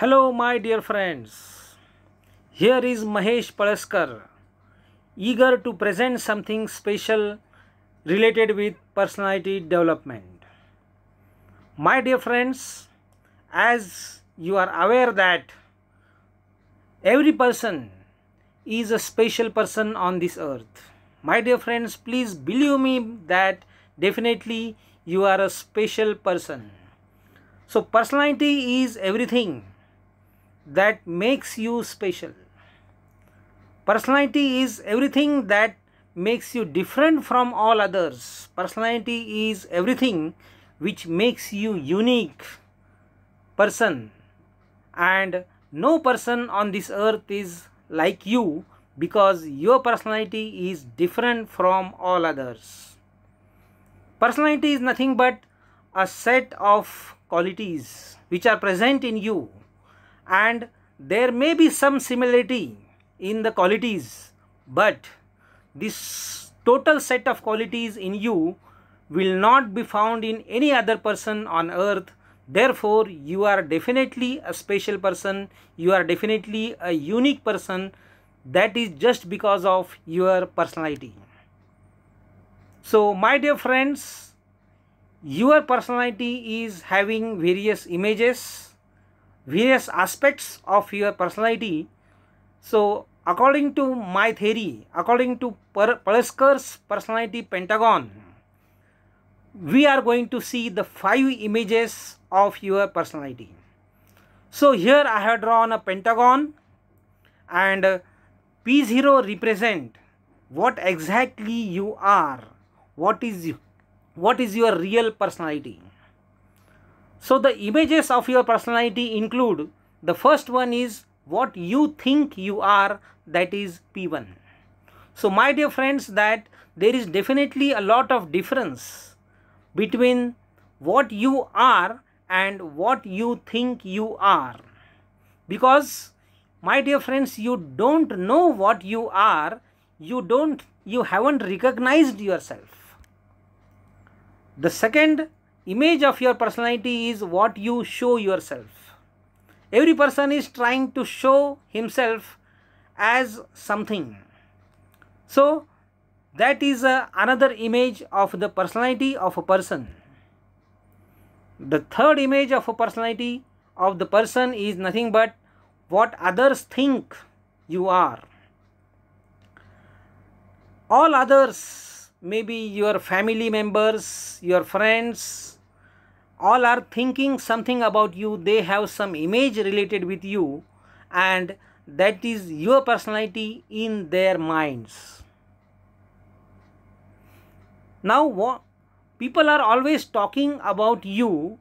Hello, my dear friends. Here is Mahesh Palaskar, eager to present something special related with personality development. My dear friends, as you are aware that every person is a special person on this earth. My dear friends, please believe me that definitely you are a special person. So, personality is everything that makes you special. Personality is everything that makes you different from all others. Personality is everything which makes you unique person, and no person on this earth is like you because your personality is different from all others. Personality is nothing but a set of qualities which are present in you, and there may be some similarity in the qualities, but this total set of qualities in you will not be found in any other person on earth. Therefore, you are definitely a special person, you are definitely a unique person. That is just because of your personality. So, my dear friends, your personality is having various images, various aspects of your personality. So, according to my theory, according to Palaskar's personality pentagon, we are going to see the 5 images of your personality. So, here I have drawn a pentagon, and P0 represent what exactly you are, what is your real personality. So the images of your personality include, the first one is what you think you are, that is P1. So my dear friends, that there is definitely a lot of difference between what you are and what you think you are, because my dear friends, you don't know what you are, you haven't recognized yourself. The second image of your personality is what you show yourself. Every person is trying to show himself as something. So that is another image of the personality of a person. The third image of a personality of the person is nothing but what others think you are. All others, maybe your family members, your friends, all are thinking something about you. They have some image related with you, and that is your personality in their minds. Now, people are always talking about you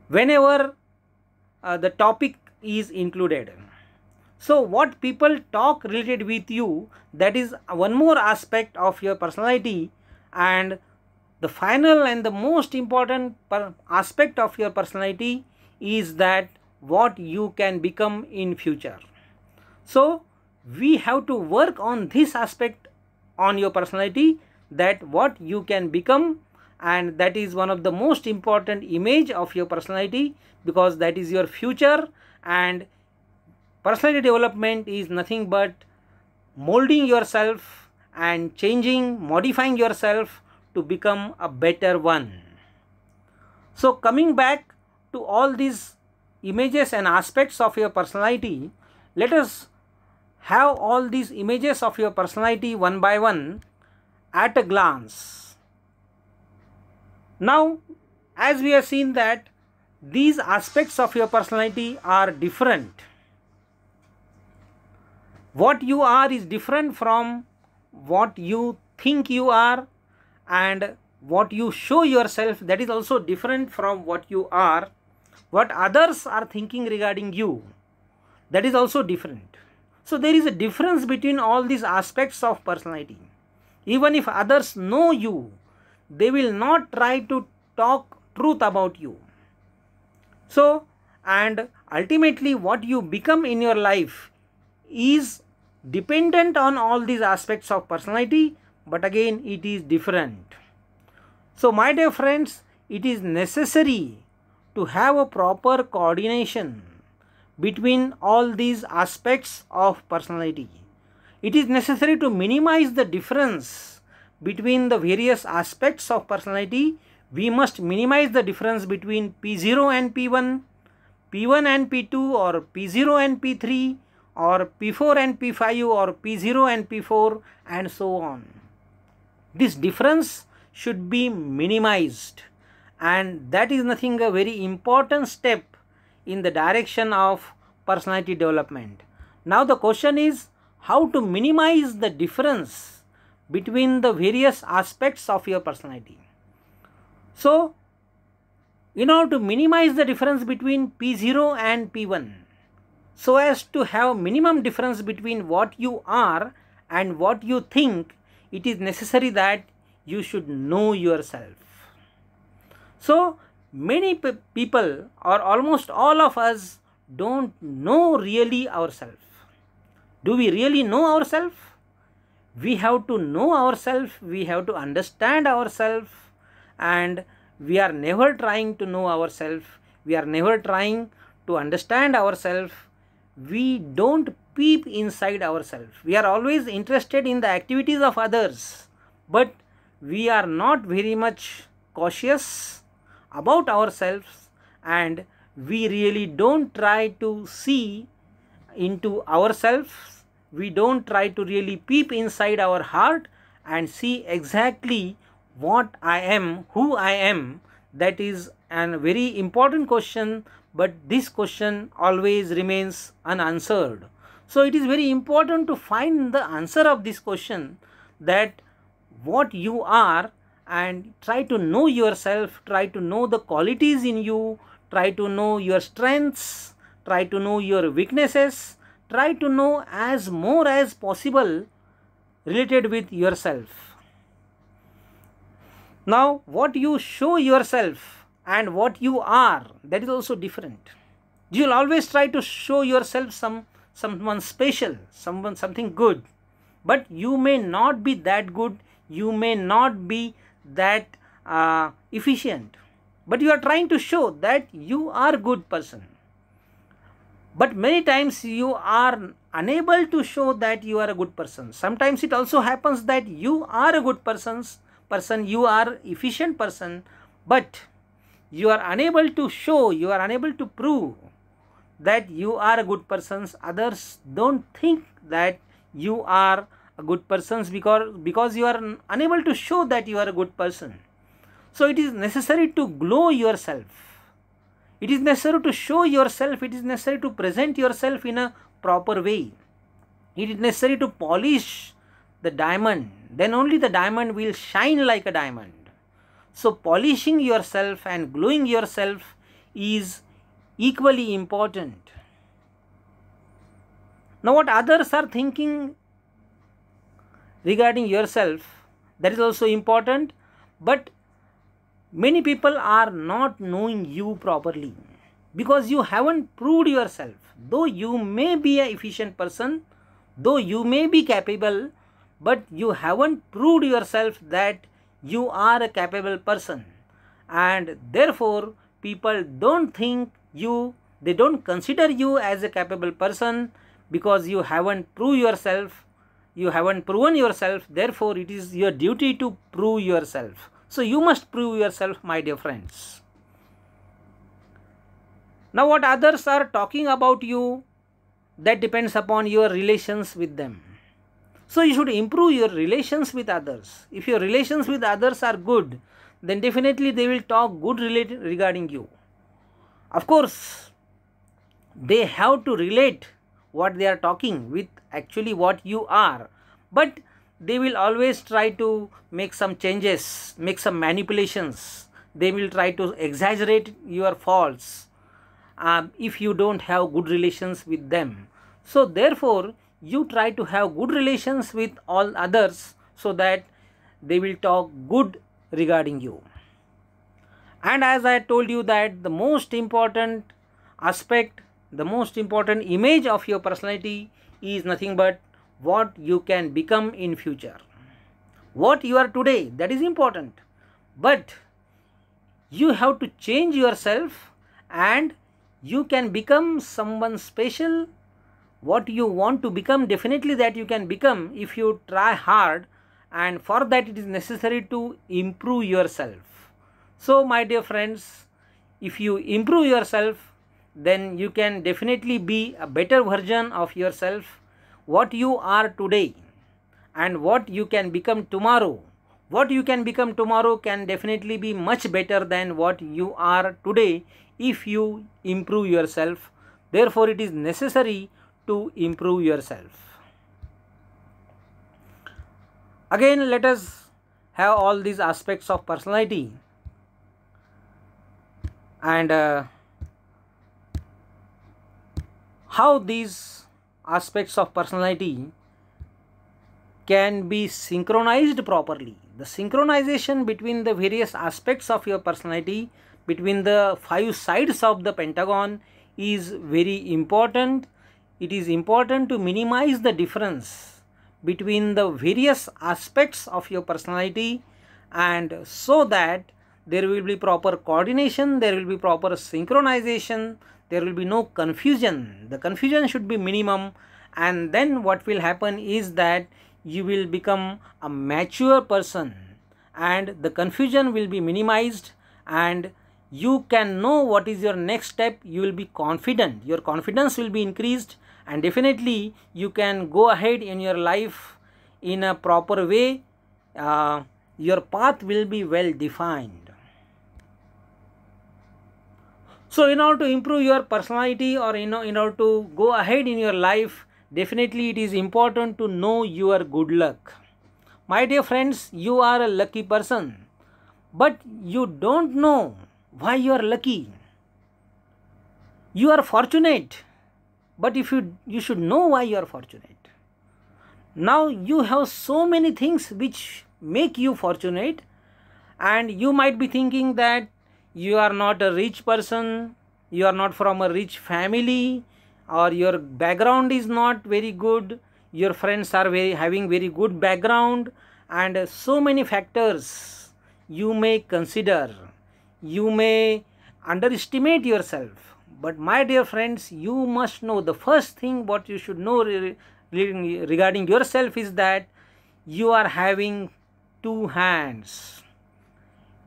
whenever the topic is included. So what people talk related with you, that is one more aspect of your personality. And the final and the most important aspect of your personality is that what you can become in future. So we have to work on this aspect on your personality, that what you can become, and that is one of the most important image of your personality, because that is your future. And personality development is nothing but molding yourself and changing, modifying yourself to become a better one. So coming back to all these images and aspects of your personality, let us have all these images of your personality one by one at a glance. Now, as we have seen that these aspects of your personality are different. What you are is different from what you think you are, and what you show yourself, that is also different from what you are. What others are thinking regarding you, that is also different. So there is a difference between all these aspects of personality. Even if others know you, they will not try to talk truth about you. So, and ultimately what you become in your life is dependent on all these aspects of personality, but again it is different. So my dear friends, it is necessary to have a proper coordination between all these aspects of personality. It is necessary to minimize the difference between the various aspects of personality. We must minimize the difference between P0 and P1, P1 and P2, or P0 and P3, or P4 and P5, or P0 and P4, and so on. This difference should be minimized, and that is nothing a very important step in the direction of personality development. Now the question is how to minimize the difference between the various aspects of your personality. So, in order to minimize the difference between P0 and P1, so as to have minimum difference between what you are and what you think, it is necessary that you should know yourself. So, many people, or almost all of us, don't know really ourselves. Do we really know ourselves? We have to know ourselves, we have to understand ourselves, and we are never trying to know ourselves, we are never trying to understand ourselves, we don't peep inside ourselves. We are always interested in the activities of others, but we are not very much cautious about ourselves, and we really don't try to see into ourselves. We don't try to really peep inside our heart and see exactly what I am, who I am. That is a very important question, but this question always remains unanswered. So it is very important to find the answer of this question, that what you are, and try to know yourself, try to know the qualities in you, try to know your strengths, try to know your weaknesses, try to know as more as possible related with yourself. Now, what you show yourself and what you are, that is also different. You will always try to show yourself someone special, something good, but you may not be that good, you may not be that efficient, but you are trying to show that you are a good person. But many times you are unable to show that you are a good person. Sometimes it also happens that you are a good person, you are efficient person, but you are unable to show, you are unable to prove that you are a good person. Others don't think that you are a good person because you are unable to show that you are a good person. So it is necessary to glow yourself. It is necessary to show yourself, it is necessary to present yourself in a proper way. It is necessary to polish the diamond, then only the diamond will shine like a diamond. So polishing yourself and glowing yourself is equally important. Now what others are thinking regarding yourself, that is also important, but many people are not knowing you properly because you haven't proved yourself. Though you may be an efficient person, though you may be capable, but you haven't proved yourself that you are a capable person, and therefore people don't think you, they don't consider you as a capable person because you haven't proved yourself, you haven't proven yourself. Therefore it is your duty to prove yourself. So you must prove yourself, my dear friends. Now what others are talking about you, that depends upon your relations with them. So you should improve your relations with others. If your relations with others are good, then definitely they will talk good regarding you. Of course, they have to relate what they are talking with actually what you are, but they will always try to make some changes, make some manipulations. They will try to exaggerate your faults if you don't have good relations with them. So therefore you try to have good relations with all others so that they will talk good regarding you. And as I told you that the most important aspect, the most important image of your personality is nothing but what you can become in future. What you are today, that is important, but you have to change yourself and you can become someone special. What you want to become, definitely that you can become if you try hard, and for that it is necessary to improve yourself. So my dear friends, if you improve yourself, then you can definitely be a better version of yourself. What you are today and what you can become tomorrow, what you can become tomorrow can definitely be much better than what you are today if you improve yourself. Therefore it is necessary to improve yourself. Again, let us have all these aspects of personality, and how these aspects of personality can be synchronized properly. The synchronization between the various aspects of your personality, between the 5 sides of the pentagon, is very important. It is important to minimize the difference between the various aspects of your personality, and so that there will be proper coordination, there will be proper synchronization, there will be no confusion. The confusion should be minimum, and then what will happen is that you will become a mature person, and the confusion will be minimized, and you can know what is your next step. You will be confident, your confidence will be increased, and definitely you can go ahead in your life in a proper way. Your path will be well defined. So in order to improve your personality, or in order to go ahead in your life, definitely it is important to know your good luck. My dear friends, you are a lucky person, but you don't know why you are lucky. You are fortunate, but if you should know why you are fortunate. Now you have so many things which make you fortunate, and you might be thinking that you are not a rich person, you are not from a rich family, or your background is not very good, your friends are having very good background, and so many factors you may consider. You may underestimate yourself, but my dear friends, you must know the first thing what you should know regarding yourself is that you are having 2 hands.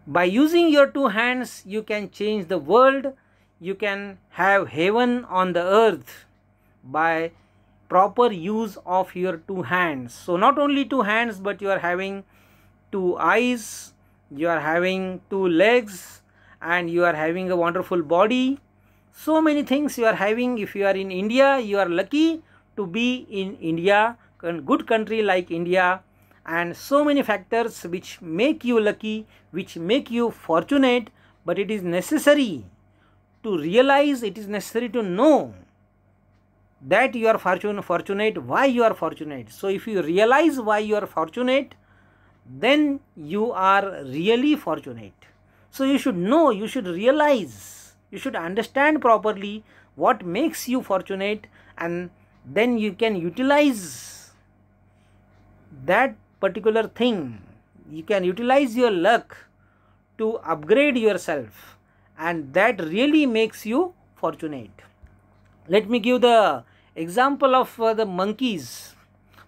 By using your 2 hands, you can change the world. You can have heaven on the earth by proper use of your 2 hands. So not only 2 hands, but you are having 2 eyes, you are having 2 legs, and you are having a wonderful body. So many things you are having. If you are in India, you are lucky to be in India, a good country like India, and so many factors which make you lucky, which make you fortunate. But it is necessary to realize, it is necessary to know that you are fortunate, why you are fortunate. So if you realize why you are fortunate, then you are really fortunate. So you should know, you should realize, you should understand properly what makes you fortunate, and then you can utilize that particular thing. You can utilize your luck to upgrade yourself, and that really makes you fortunate. Let me give the example of the monkeys.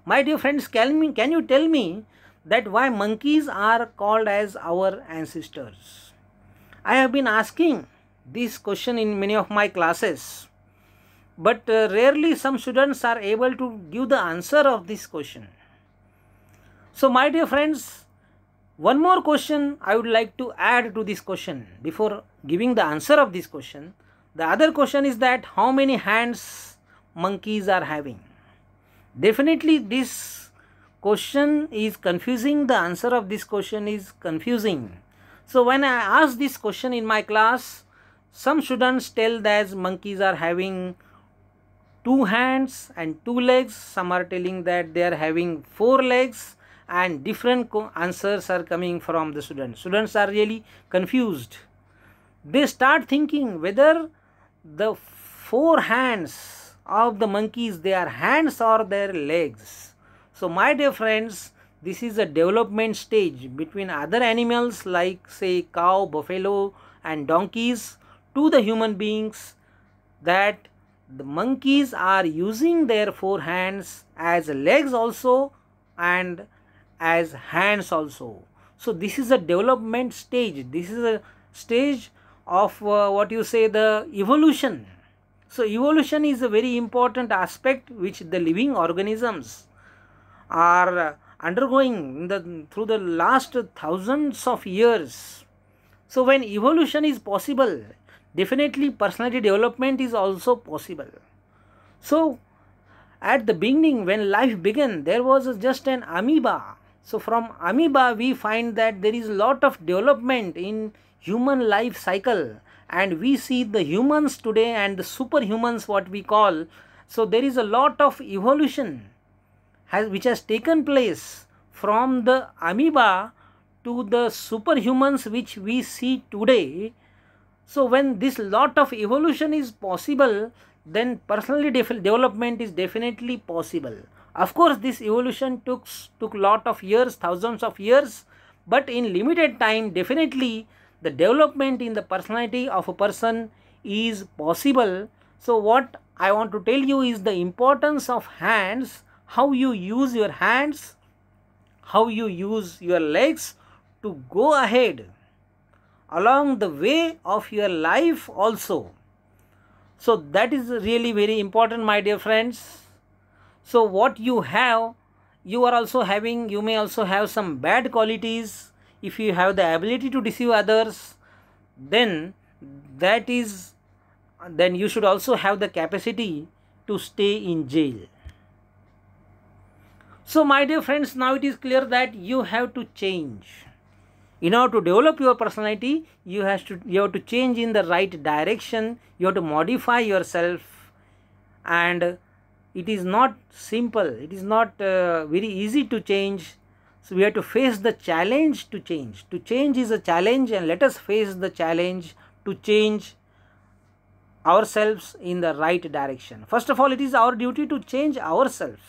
My dear friends, can you tell me that why monkeys are called as our ancestors? I have been asking this question in many of my classes, but rarely some students are able to give the answer of this question. So my dear friends, one more question I would like to add to this question before giving the answer of this question. The other question is that how many hands monkeys are having. Definitely this question is confusing. The answer of this question is confusing. So when I ask this question in my class, some students tell that monkeys are having 2 hands and 2 legs. Some are telling that they are having 4 legs, and different answers are coming from the students. Students are really confused. They start thinking whether the 4 hands of the monkeys, they are hands or their legs. So my dear friends, this is a development stage between other animals like say cow, buffalo and donkeys to the human beings. that the monkeys are using their four hands as legs also and as hands also. So this is a development stage. This is a stage of what you say, the evolution. So evolution is a very important aspect which the living organisms are undergoing through the last thousands of years. So when evolution is possible, definitely personality development is also possible. So at the beginning, when life began, there was just an amoeba. So from amoeba we find that there is a lot of development in human life cycle, and we see the humans today and the superhumans, what we call. So there is a lot of evolution which has taken place from the amoeba to the superhumans which we see today. So when this lot of evolution is possible, then personality development is definitely possible. Of course, this evolution took lot of years, thousands of years, but in limited time, definitely the development in the personality of a person is possible. So what I want to tell you is the importance of hands, how you use your hands, how you use your legs to go ahead along the way of your life also. So that is really very important, my dear friends. So what you have, you are also having, you may also have some bad qualities. If you have the ability to deceive others, then then you should also have the capacity to stay in jail. So my dear friends, now it is clear that you have to change. In order to develop your personality, you have to change in the right direction. You have to modify yourself, and it is not simple. It is not very easy to change. So we have to face the challenge to change. To change is a challenge, and let us face the challenge to change ourselves in the right direction. First of all, it is our duty to change ourselves.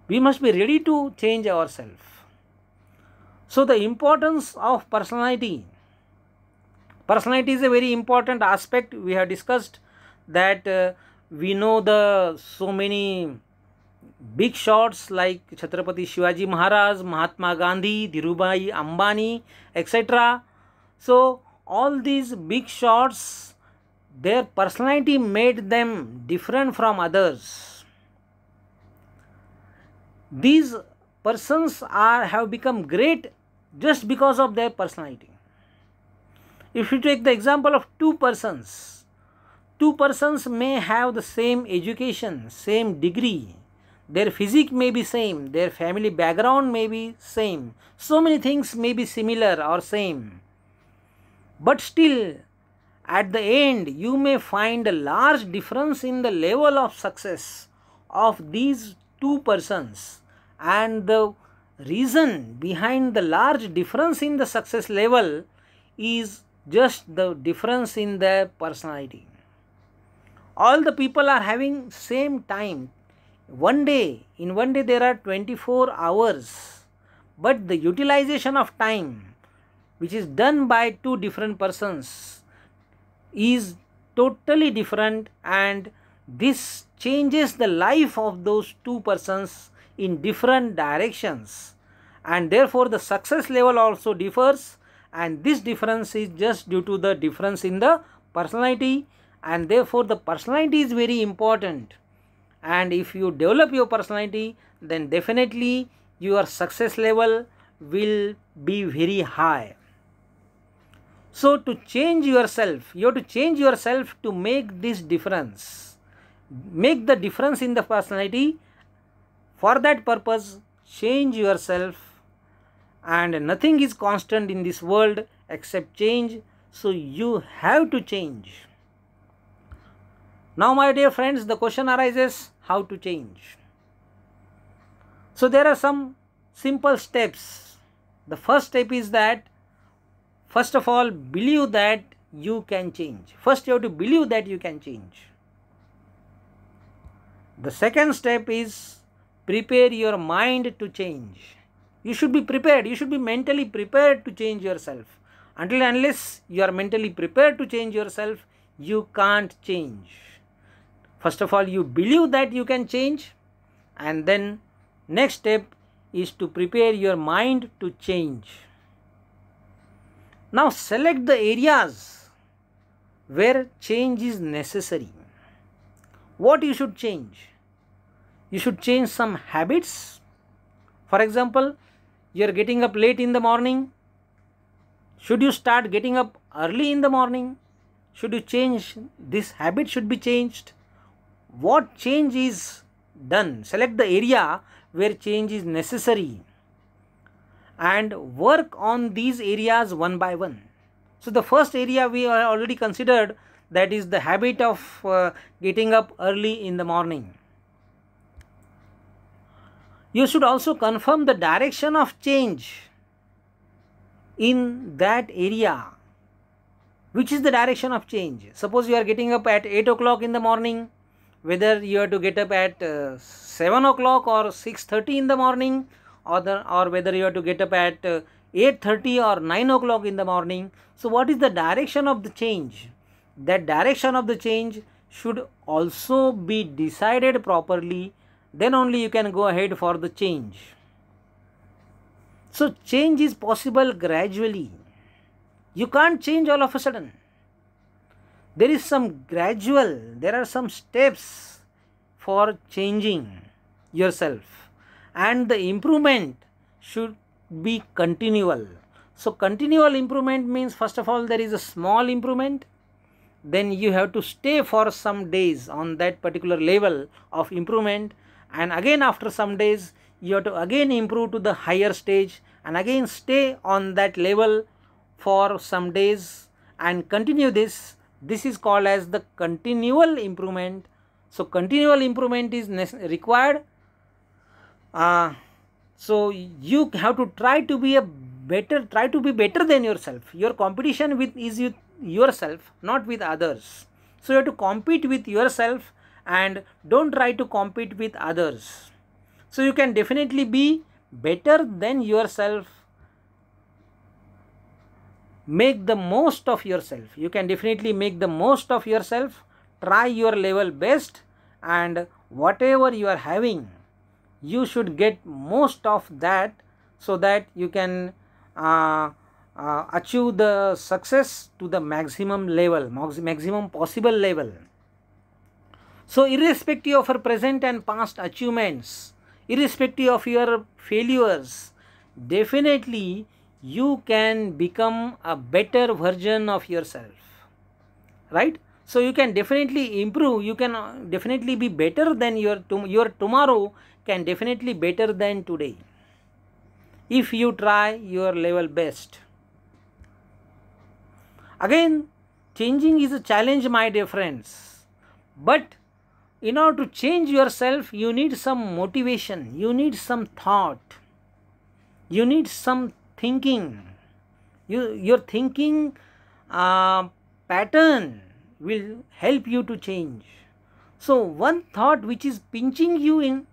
We must be ready to change ourselves. So the importance of personality. Personality is a very important aspect. We have discussed that we know the so many big shots like Chhatrapati Shivaji Maharaj, Mahatma Gandhi, Dhirubhai Ambani, etc. So all these big shots, their personality made them different from others. These persons have become great just because of their personality. If you take the example of two persons may have the same education, same degree, their physique may be same, their family background may be same, so many things may be similar or same, but still at the end you may find a large difference in the level of success of these two persons. And the reason behind the large difference in the success level is just the difference in their personality. All the people are having same time. In one day there are 24 hours, but the utilization of time which is done by two different persons is totally different, and this changes the life of those two persons in different directions, and therefore the success level also differs, and this difference is just due to the difference in the personality, and therefore the personality is very important. And if you develop your personality, then definitely your success level will be very high. So to change yourself, you have to change yourself to make this difference, make the difference in the personality. For that purpose, change yourself, and nothing is constant in this world except change. So you have to change. Now my dear friends, the question arises, how to change? So there are some simple steps. The first step is that, first of all, believe that you can change. First you have to believe that you can change. The second step is prepare your mind to change. You should be prepared. You should be mentally prepared to change yourself. Until and unless you are mentally prepared to change yourself, you can't change. First of all, you believe that you can change, and then next step is to prepare your mind to change. Now select the areas where change is necessary. What you should change? You should change some habits. For example, you are getting up late in the morning. Should you start getting up early in the morning? Should you change this habit? Should be changed. What change is done? Select the area where change is necessary and work on these areas one by one. So the first area we already considered, that is the habit of getting up early in the morning. You should also confirm the direction of change in that area. Which is the direction of change? Suppose you are getting up at 8 o'clock in the morning, whether you have to get up at 7 o'clock or 6:30 in the morning, or whether you have to get up at 8:30 or 9 o'clock in the morning. So what is the direction of the change? That direction of the change should also be decided properly. Then only you can go ahead for the change. So change is possible gradually. You can't change all of a sudden. There is some gradual, there are some steps for changing yourself, and the improvement should be continual. So continual improvement means, first of all, there is a small improvement, then you have to stay for some days on that particular level of improvement, and again after some days you have to again improve to the higher stage, and again stay on that level for some days and continue this. This is called as the continual improvement. So continual improvement is required. So you have to try to be better than yourself. Your competition is with yourself, not with others. So you have to compete with yourself and don't try to compete with others. So you can definitely be better than yourself. Make the most of yourself. You can definitely make the most of yourself. Try your level best, and whatever you are having, you should get most of that, so that you can achieve the success to the maximum level, maximum possible level. So irrespective of your present and past achievements, irrespective of your failures, definitely you can become a better version of yourself, right? So you can definitely improve, you can definitely be better than your tomorrow can definitely better than today, if you try your level best. Again, changing is a challenge, my dear friends, but in order to change yourself, you need some motivation, you need some thought, you need some thinking. Your thinking pattern will help you to change. So one thought which is pinching you in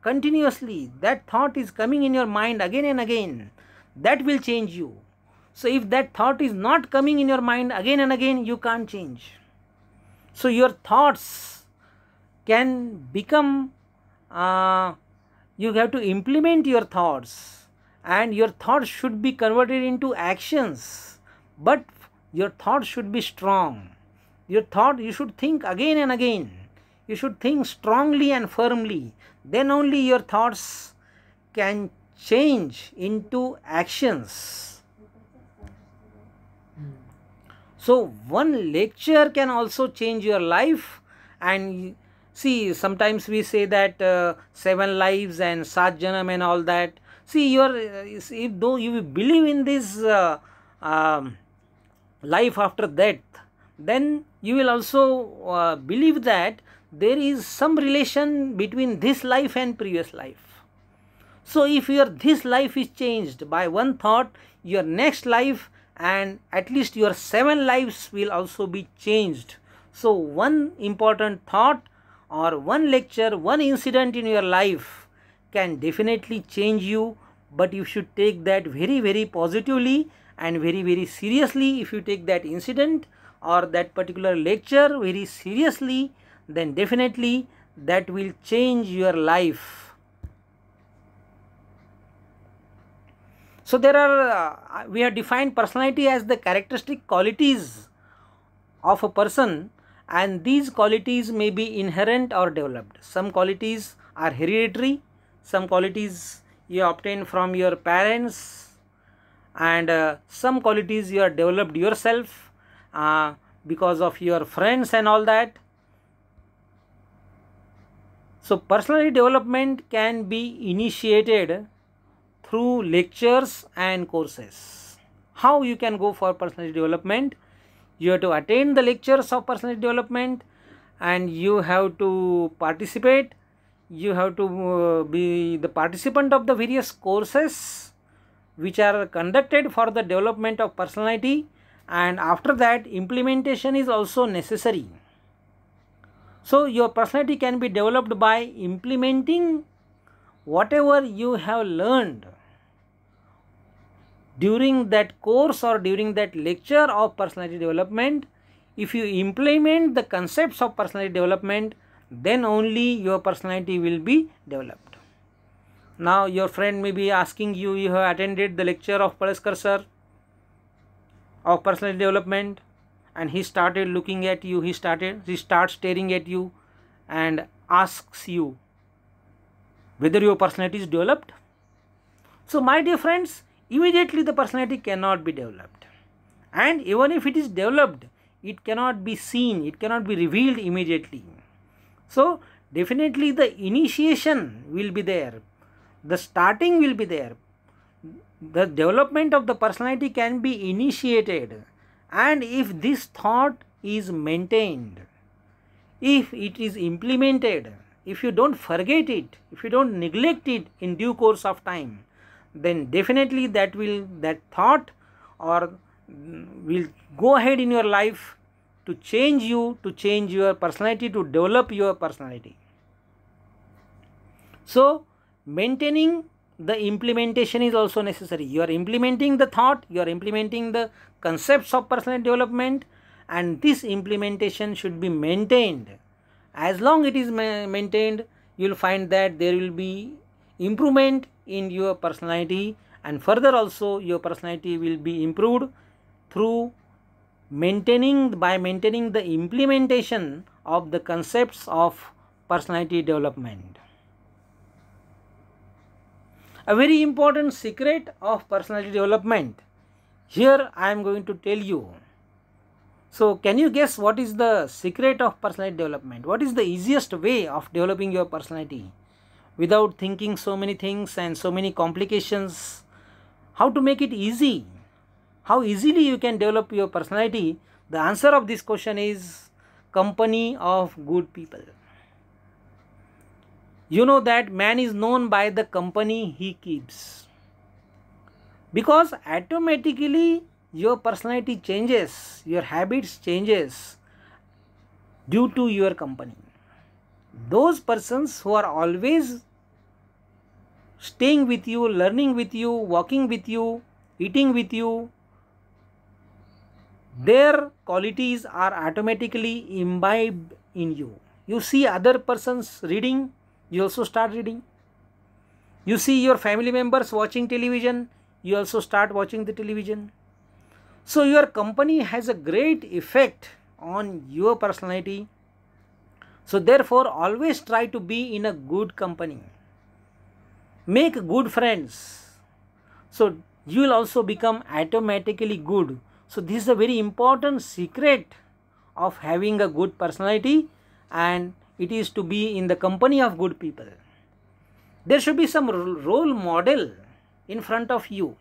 continuously, that thought is coming in your mind again and again, that will change you. So if that thought is not coming in your mind again and again, you can't change. So your thoughts can become, you have to implement your thoughts, and your thoughts should be converted into actions, but your thoughts should be strong. Your thought, you should think again and again, you should think strongly and firmly, then only your thoughts can change into actions. So one lecture can also change your life. And see, sometimes we say that 7 lives and 7 janam and all that. See, if though you believe in this life after death, then you will also believe that there is some relation between this life and previous life. So if this life is changed by one thought, your next life and at least your 7 lives will also be changed. So one important thought or one lecture, one incident in your life can definitely change you, but you should take that very, very positively and very, very seriously. If you take that incident or that particular lecture very seriously, then definitely that will change your life. So there are we have defined personality as the characteristic qualities of a person, and these qualities may be inherent or developed. Some qualities are hereditary, some qualities you obtain from your parents, and some qualities you are developed yourself because of your friends and all that. So personality development can be initiated through lectures and courses. How you can go for personality development? You have to attend the lectures of personality development, and you have to participate. You have to be the participant of the various courses which are conducted for the development of personality, and after that implementation is also necessary. So your personality can be developed by implementing whatever you have learned during that course or during that lecture of personality development. If you implement the concepts of personality development, then only your personality will be developed. Now your friend may be asking you, you have attended the lecture of Palaskar sir of personality development, and he started looking at you, he starts staring at you and asks you whether your personality is developed. So my dear friends, immediately the personality cannot be developed, and even if it is developed, it cannot be seen, it cannot be revealed immediately. So definitely the initiation will be there, the starting will be there. The development of the personality can be initiated, and if this thought is maintained, if it is implemented, if you don't forget it, if you don't neglect it in due course of time, then definitely that thought or will go ahead in your life to change you, to change your personality, to develop your personality. So maintaining the implementation is also necessary. You are implementing the thought, you are implementing the concepts of personality development, and this implementation should be maintained. As long it is maintained, you will find that there will be improvement in your personality, and further also your personality will be improved through maintaining the implementation of the concepts of personality development. A very important secret of personality development, here I am going to tell you. So can you guess what is the secret of personality development? What is the easiest way of developing your personality without thinking so many things and so many complications? How to make it easy? How easily you can develop your personality? The answer of this question is company of good people. You know that man is known by the company he keeps, because automatically your personality changes, your habits changes due to your company. Those persons who are always staying with you, learning with you, walking with you, eating with you, their qualities are automatically imbibed in you. You see other persons reading, you also start reading. You see your family members watching television, you also start watching the television. So your company has a great effect on your personality. So therefore always try to be in a good company. Make good friends. So you will also become automatically good. So this is a very important secret of having a good personality, and it is to be in the company of good people. There should be some role model in front of you.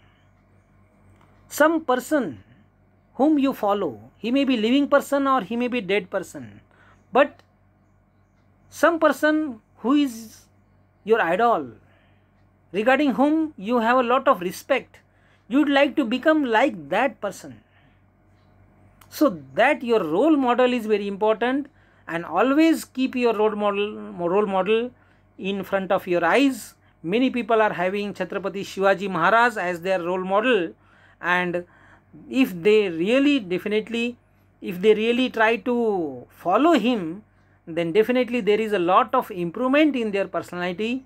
Some person whom you follow. He may be living person or he may be dead person. But some person who is your idol, regarding whom you have a lot of respect, you would like to become like that person. So that your role model is very important, and always keep your role model in front of your eyes. Many people are having Chhatrapati Shivaji Maharaj as their role model, and if they really definitely if they really try to follow him, then definitely there is a lot of improvement in their personality.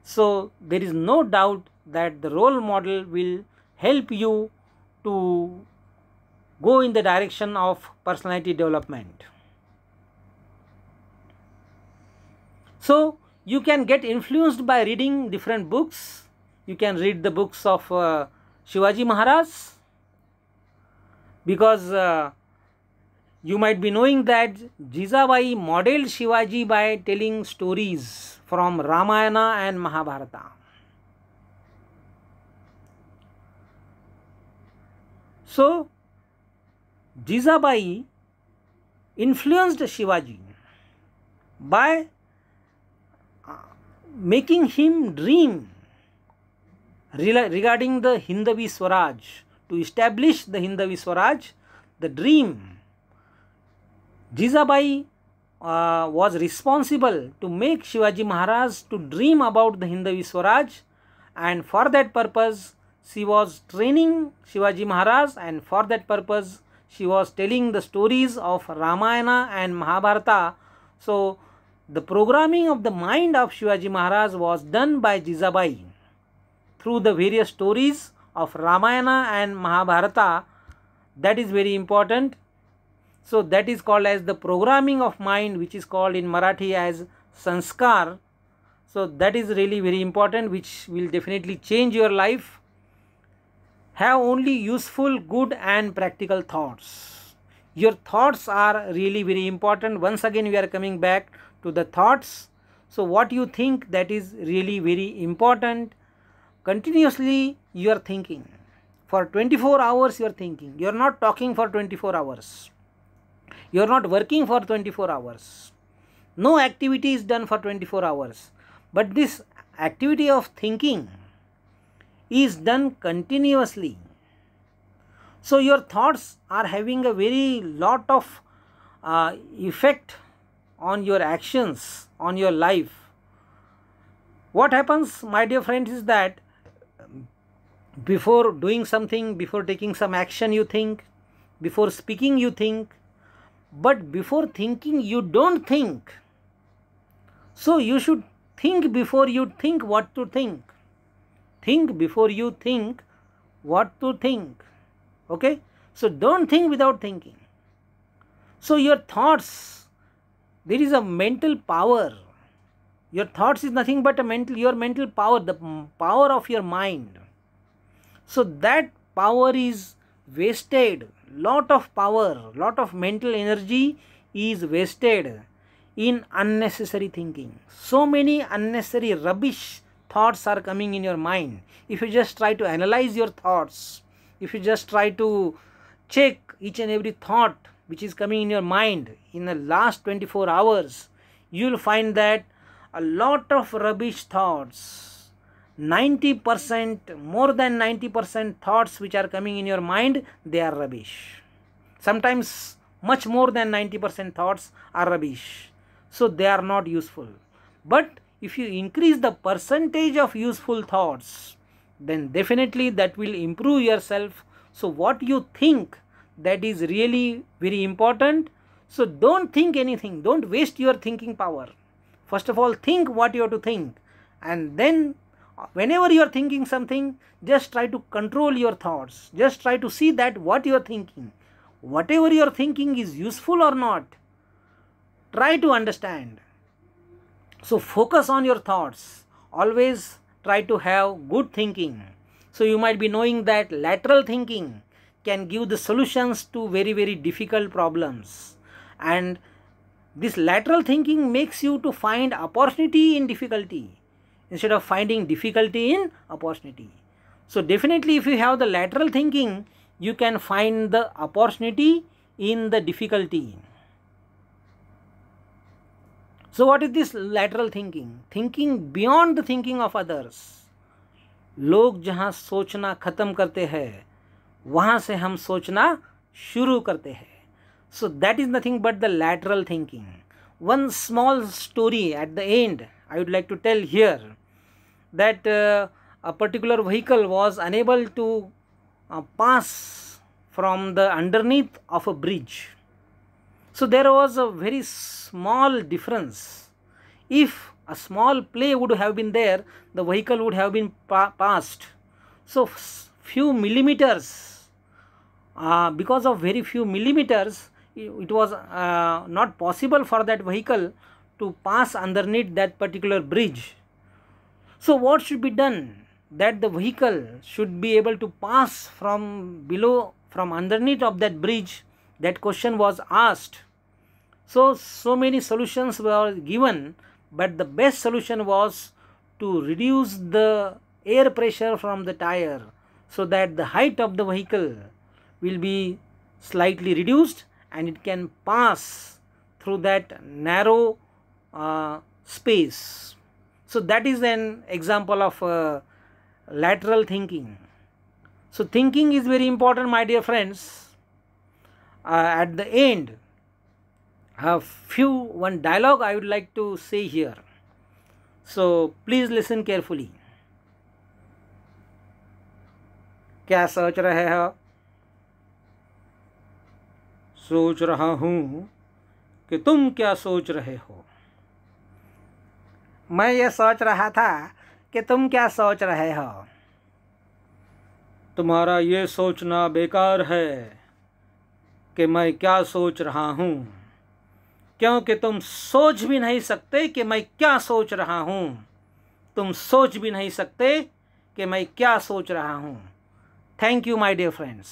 So there is no doubt that the role model will help you to go in the direction of personality development. So you can get influenced by reading different books. You can read the books of Shivaji Maharaj, because you might be knowing that Jijabai modeled Shivaji by telling stories from Ramayana and Mahabharata. So Jijabai influenced Shivaji by making him dream regarding the Hindavi Swaraj. To establish the Hindavi Swaraj, the dream, Jijabai was responsible to make Shivaji Maharaj to dream about the Hindavi Swaraj, and for that purpose she was training Shivaji Maharaj, and for that purpose she was telling the stories of Ramayana and Mahabharata. So the programming of the mind of Shivaji Maharaj was done by Jijabai through the various stories of Ramayana and Mahabharata. That is very important. So that is called as the programming of mind, which is called in Marathi as sanskar. So that is really very important, which will definitely change your life. Have only useful, good and practical thoughts. Your thoughts are really very important. Once again we are coming back to the thoughts. So what you think, that is really very important. Continuously you are thinking. For 24 hours you are thinking. You are not talking for 24 hours. You are not working for 24 hours. No activity is done for 24 hours. But this activity of thinking is done continuously. So your thoughts are having a very lot of effect on your actions, on your life. What happens, my dear friends, is that before doing something, before taking some action you think, before speaking you think, but before thinking you don't think. So you should think before you think what to think. Think before you think what to think. Okay? So don't think without thinking. So your thoughts, there is a mental power. Your thoughts is nothing but your mental power, the power of your mind. So that power is wasted. Lot of power, lot of mental energy is wasted in unnecessary thinking. So many unnecessary rubbish thoughts are coming in your mind. If you just try to analyze your thoughts, if you just try to check each and every thought which is coming in your mind in the last 24 hours, you will find that a lot of rubbish thoughts, 90%, more than 90% thoughts which are coming in your mind, they are rubbish. Sometimes much more than 90% thoughts are rubbish. So they are not useful. But if you increase the percentage of useful thoughts, then definitely that will improve yourself. So what you think, that is really very important. So don't think anything. Don't waste your thinking power. First of all, think what you have to think, and then whenever you are thinking something, just try to control your thoughts. Just try to see that what you are thinking, whatever you are thinking is useful or not. Try to understand. So focus on your thoughts. Always try to have good thinking. So you might be knowing that lateral thinking can give the solutions to very, very difficult problems. And this lateral thinking makes you to find opportunity in difficulty instead of finding difficulty in opportunity. So definitely if you have the lateral thinking, you can find the opportunity in the difficulty. So what is this lateral thinking? Thinking beyond the thinking of others. लोग जहाँ सोचना खत्म करते हैं, वहाँ से हम सोचना शुरू करते हैं. So that is nothing but the lateral thinking. One small story at the end I would like to tell here, that a particular vehicle was unable to pass from the underneath of a bridge. So there was a very small difference. If a small play would have been there, the vehicle would have been passed. So few millimeters, because of very few millimeters, it was not possible for that vehicle to pass underneath that particular bridge. So what should be done? That the vehicle should be able to pass from below, from underneath of that bridge. That question was asked. So many solutions were given, but the best solution was to reduce the air pressure from the tire, so that the height of the vehicle will be slightly reduced and it can pass through that narrow space. So that is an example of lateral thinking. So thinking is very important, my dear friends. At the end, one dialogue I would like to say here. So please listen carefully. क्या सोच रहे हो? सोच रहा हूँ कि तुम क्या सोच रहे हो. मैं ये सोच रहा था कि तुम क्या सोच रहे हो. तुम्हारा ये सोचना बेकार है कि मैं क्या सोच रहा हूँ, क्योंकि तुम सोच भी नहीं सकते कि मैं क्या सोच रहा हूँ. तुम सोच भी नहीं सकते कि मैं क्या सोच रहा हूँ. Thank you my dear friends.